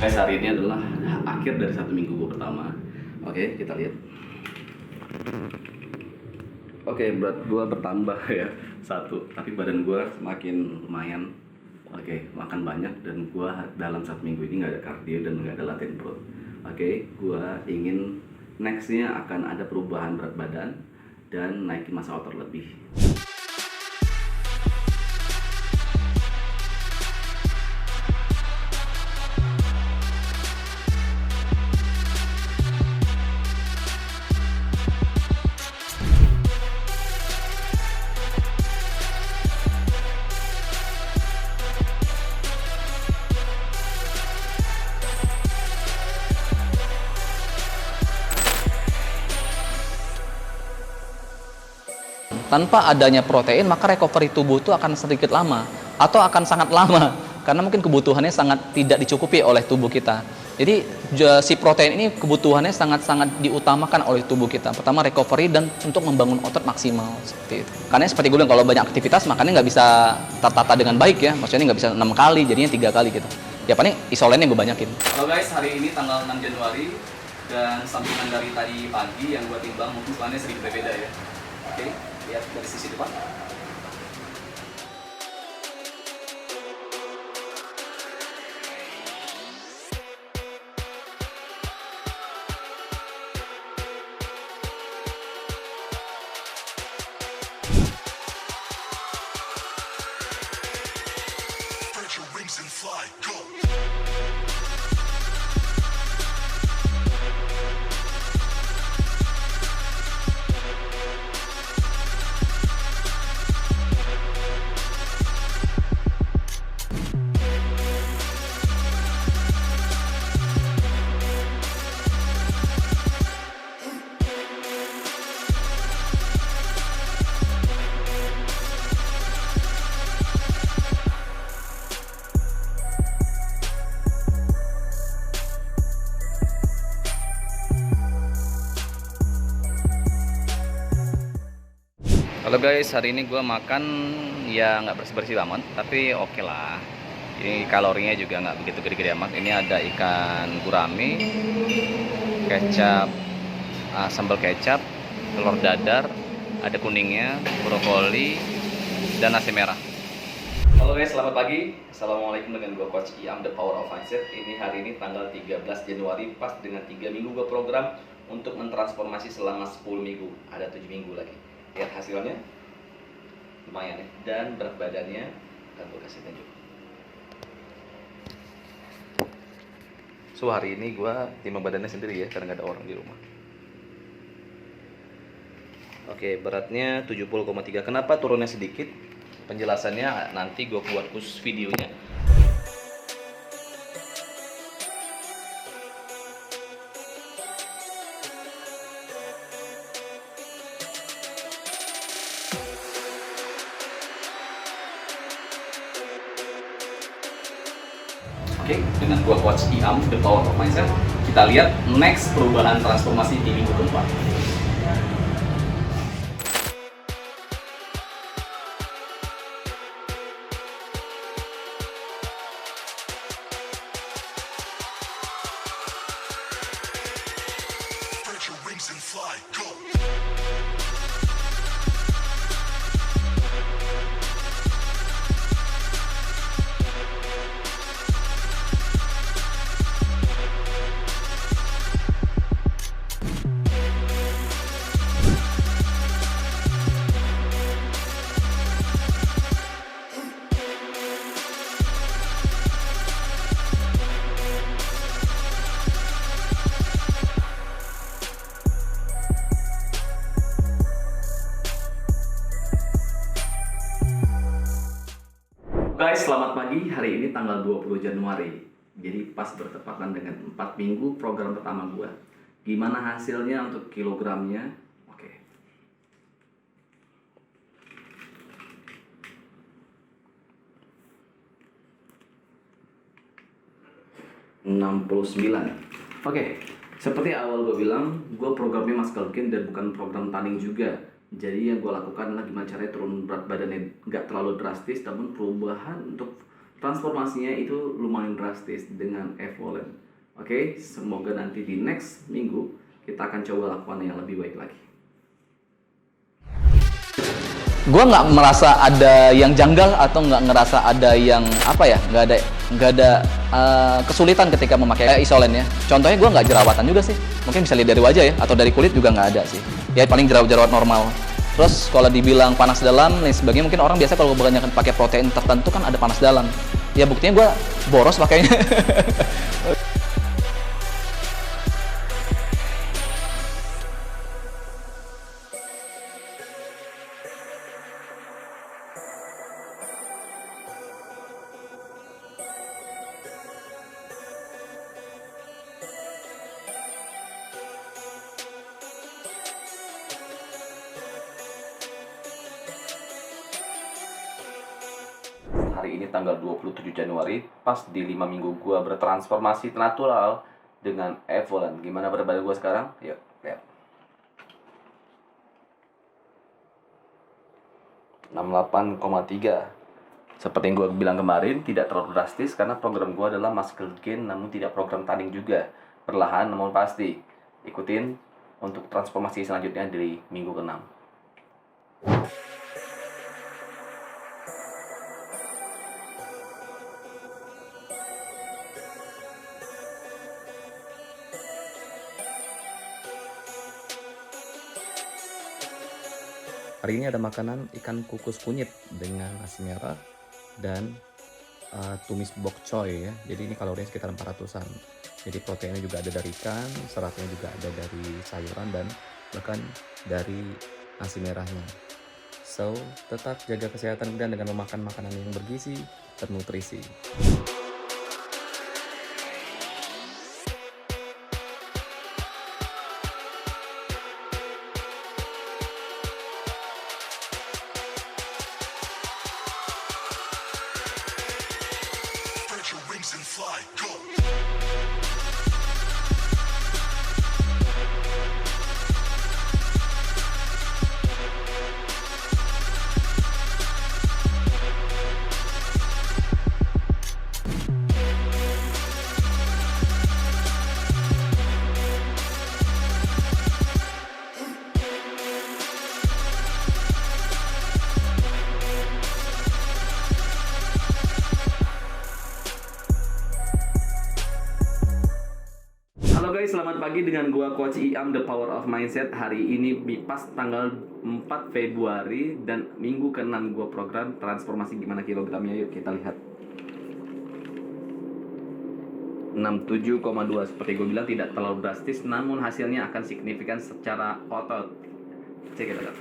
Guys, hari ini adalah akhir dari 1 minggu gue pertama. Oke, kita lihat. Oke, berat gue bertambah ya 1, tapi badan gue semakin lumayan. Oke, makan banyak dan gue dalam 1 minggu ini nggak ada kardio dan nggak ada latihan perut. Oke, gue ingin nextnya akan ada perubahan berat badan dan naikin massa otot lebih. Tanpa adanya protein, maka recovery tubuh itu akan sedikit lama atau akan sangat lama karena mungkin kebutuhannya sangat tidak dicukupi oleh tubuh kita. Jadi si protein ini kebutuhannya sangat-sangat diutamakan oleh tubuh kita. Pertama recovery dan untuk membangun otot maksimal seperti itu. Karena seperti gue bilang, kalau banyak aktivitas makanya nggak bisa tertata dengan baik ya. Maksudnya nggak bisa 6 kali, jadinya 3 kali gitu. Ya paling isolennya gue banyakin. Halo guys, hari ini tanggal 6 Januari dan sampingan dari tadi pagi yang gue timbang mungkin sebenarnya sedikit berbeda ya. Oke, lihat dari sisi depan. Spread your wings and fly, go! Halo guys, hari ini gue makan ya nggak bersih-bersih amat, tapi oke lah. Ini kalorinya juga nggak begitu gede-gede amat. Ini ada ikan gurame, kecap, sambal kecap, telur dadar, ada kuningnya, brokoli, dan nasi merah. Halo guys, selamat pagi. Assalamualaikum, dengan gue Coach Iam, The Power of Mindset. Ini hari ini tanggal 13 Januari, pas dengan 3 minggu gue program untuk mentransformasi selama 10 minggu. Ada 7 minggu lagi. Lihat hasilnya, lumayan ya. Dan berat badannya akan gue kasih tunjuk. So hari ini gue timbang badannya sendiri ya, karena gak ada orang di rumah. Oke, beratnya 70,3. Kenapa turunnya sedikit? Penjelasannya nanti gue buat khusus videonya. Oke, dengan gua Coach Iam, The Power of Mindset, kita lihat next perubahan transformasi di minggu keempat. Spread your wings and fly, go! Guys, selamat pagi. Hari ini tanggal 20 Januari. Jadi pas bertepatan dengan 4 minggu program pertama gua. Gimana hasilnya untuk kilogramnya? Oke. 69. Oke, seperti awal gue bilang, gue programnya muscle gain dan bukan program tanding juga. Jadi yang gue lakukan adalah gimana caranya turun berat badannya nggak terlalu drastis, namun perubahan untuk transformasinya itu lumayan drastis dengan Evolen. Oke, semoga nanti di next minggu kita akan coba lakukan yang lebih baik lagi. Gue nggak merasa ada yang janggal atau nggak ngerasa ada yang apa ya, nggak ada kesulitan ketika memakai isolen ya. Contohnya gue nggak jerawatan juga sih, mungkin bisa lihat dari wajah ya, atau dari kulit juga nggak ada sih. Ya paling jerawat normal. Terus kalau dibilang panas dalam dan sebagainya, mungkin orang biasa kalau kebanyakan pakai protein tertentu kan ada panas dalam. Ya buktinya gue boros pakainya. Hari ini tanggal 27 Januari, pas di 5 minggu gua bertransformasi natural dengan Evolen. Gimana berat badan gua sekarang? Yuk, lihat. 68,3. Seperti yang gua bilang kemarin, tidak terlalu drastis karena program gua adalah muscle gain namun tidak program tanding juga. Perlahan namun pasti. Ikutin untuk transformasi selanjutnya di minggu ke-6. Hari ini ada makanan ikan kukus kunyit dengan nasi merah dan tumis bok choy ya. Jadi ini kalorinya sekitar 400-an. Jadi proteinnya juga ada dari ikan, seratnya juga ada dari sayuran dan bahkan dari nasi merahnya. So, tetap jaga kesehatan kalian dengan memakan makanan yang bergizi, ternutrisi. Spread your wings and fly, go! Halo guys, selamat pagi dengan gua Coach Iam The Power of Mindset. Hari ini pas tanggal 4 Februari dan minggu ke-6 gua program transformasi gimana kilogramnya, yuk kita lihat. 67,2 seperti gue bilang tidak terlalu drastis namun hasilnya akan signifikan secara otot. Cek kita lihat.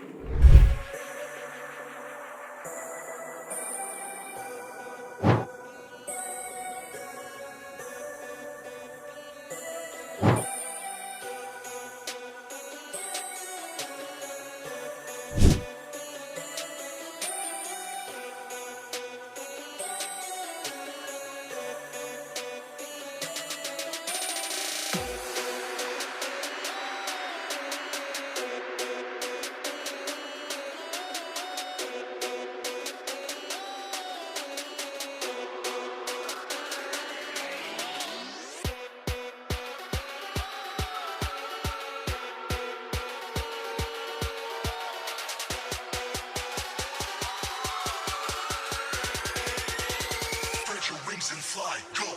Spread your wings and fly, go!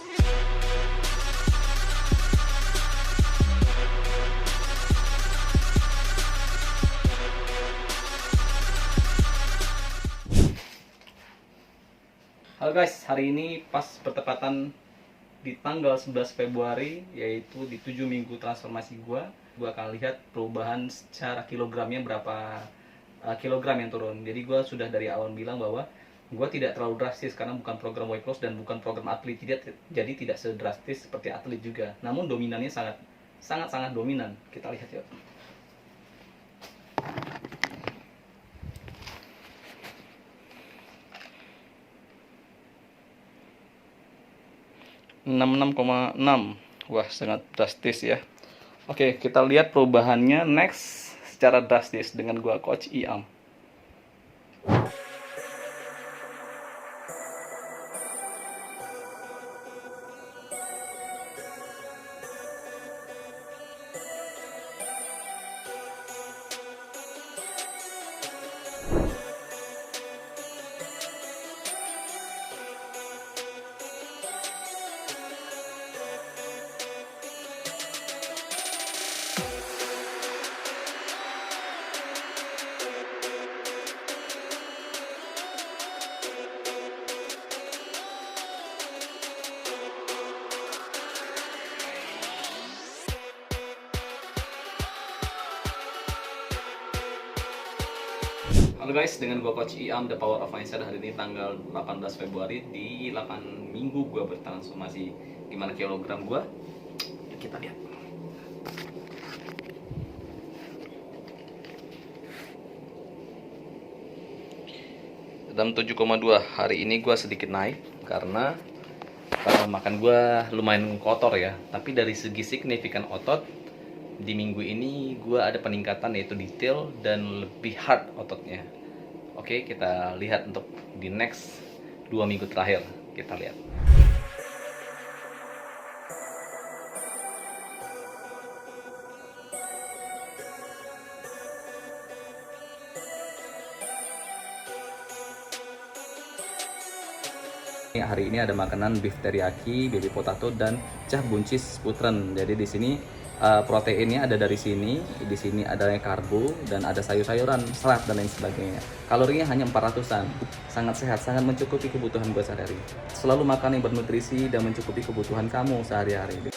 Halo guys, hari ini pas bertepatan di tanggal 11 Februari, yaitu di 7 minggu transformasi gua akan lihat perubahan secara kilogramnya berapa kilogram yang turun. Jadi gua sudah dari awal bilang bahwa gua tidak terlalu drastis karena bukan program weight loss dan bukan program atlet, jadi tidak sedrastis seperti atlet juga. Namun dominannya sangat dominan. Kita lihat yuk. 66,6. Wah, sangat drastis ya. Oke, kita lihat perubahannya next secara drastis dengan gua Coach Iam. Halo guys, dengan gua Coach Iam, The Power of Mindset. Hari ini tanggal 18 Februari di 8 minggu gua bertransformasi. Gimana kilogram gua? Yuk kita lihat. Dalam 7,2. Hari ini gua sedikit naik karena makan gua lumayan kotor ya. Tapi dari segi signifikan otot di minggu ini gue ada peningkatan, yaitu detail dan lebih hard ototnya. Oke, kita lihat untuk di next 2 minggu terakhir. Kita lihat. Hari ini ada makanan beef teriyaki, baby potato, dan cah buncis putren. Jadi di sini proteinnya ada dari sini, di sini ada karbo dan ada sayur-sayuran, serat dan lain sebagainya. Kalorinya hanya 400-an, sangat sehat, sangat mencukupi kebutuhan gue sehari-hari. Selalu makan yang bernutrisi dan mencukupi kebutuhan kamu sehari-hari.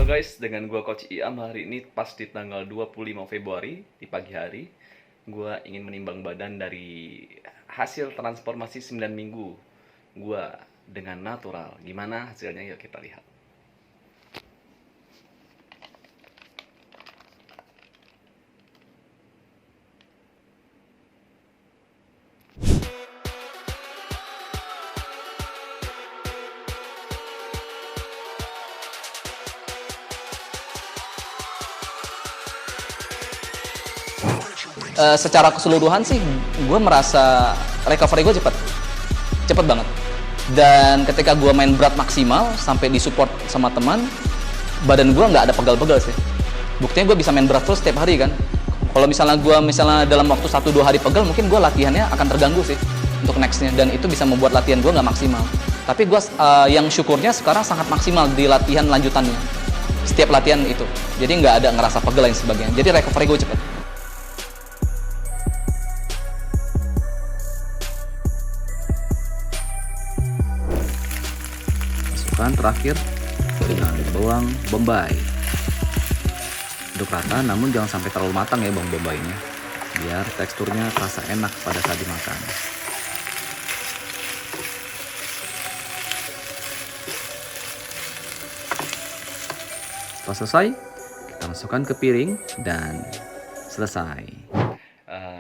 Halo guys, dengan gua Coach Iam. Hari ini pas di tanggal 25 Februari di pagi hari, gua ingin menimbang badan dari hasil transformasi 9 minggu gua dengan natural. Gimana hasilnya? Yuk kita lihat. Secara keseluruhan sih gue merasa recovery gue cepet banget, dan ketika gue main berat maksimal sampai disupport sama teman, badan gue nggak ada pegal-pegal sih. Buktinya gue bisa main berat terus setiap hari kan. Kalau misalnya dalam waktu 1-2 hari pegal, mungkin gue latihannya akan terganggu sih untuk nextnya, dan itu bisa membuat latihan gue nggak maksimal. Tapi gue yang syukurnya sekarang sangat maksimal di latihan lanjutannya, setiap latihan itu. Jadi nggak ada ngerasa pegel dan sebagainya. Jadi recovery gue cepet. Terakhir dengan bawang bombay, aduk rata, namun jangan sampai terlalu matang ya bawang bombaynya, biar teksturnya terasa enak pada saat dimakan. Setelah selesai, kita masukkan ke piring dan selesai.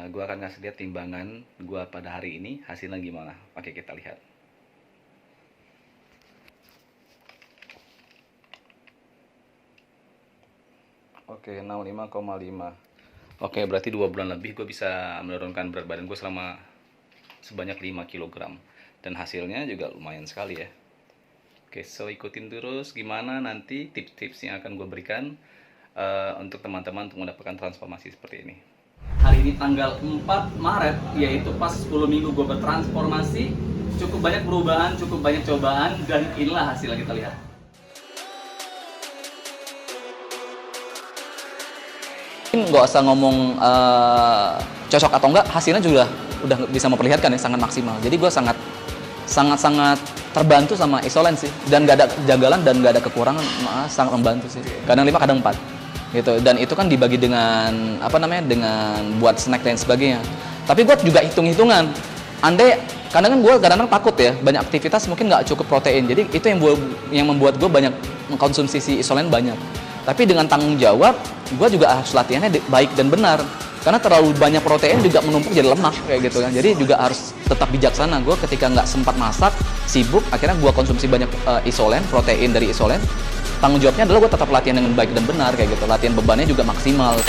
Gua akan ngasih lihat timbangan gua pada hari ini, hasilnya gimana. Oke, kita lihat. Oke, 65,5. Oke, berarti 2 bulan lebih gue bisa menurunkan berat badan gue sebanyak 5 kg. Dan hasilnya juga lumayan sekali ya. Oke, so ikutin terus gimana nanti tips-tips yang akan gue berikan untuk teman-teman untuk mendapatkan transformasi seperti ini. Hari ini tanggal 4 Maret, yaitu pas 10 minggu gue bertransformasi. Cukup banyak perubahan, cukup banyak cobaan, dan inilah hasilnya, kita lihat. Nggak usah ngomong cocok atau enggak, hasilnya juga udah bisa memperlihatkan ya, sangat maksimal. Jadi gue sangat terbantu sama isolen sih, dan nggak ada kejanggalan dan nggak ada kekurangan, sangat membantu sih. Kadang 5, kadang 4 gitu, dan itu kan dibagi dengan dengan buat snack dan sebagainya. Tapi gue juga hitung-hitungan, kadang gue takut ya, banyak aktivitas mungkin nggak cukup protein, jadi itu yang membuat gue banyak mengkonsumsi si isolen banyak. Tapi dengan tanggung jawab, gue juga harus latihannya baik dan benar. Karena terlalu banyak protein juga menumpuk jadi lemak kayak gitu kan. Jadi juga harus tetap bijaksana. Gue ketika nggak sempat masak, sibuk, akhirnya gue konsumsi banyak isolen, protein dari isolen. Tanggung jawabnya adalah gue tetap latihan dengan baik dan benar kayak gitu. Latihan bebannya juga maksimal.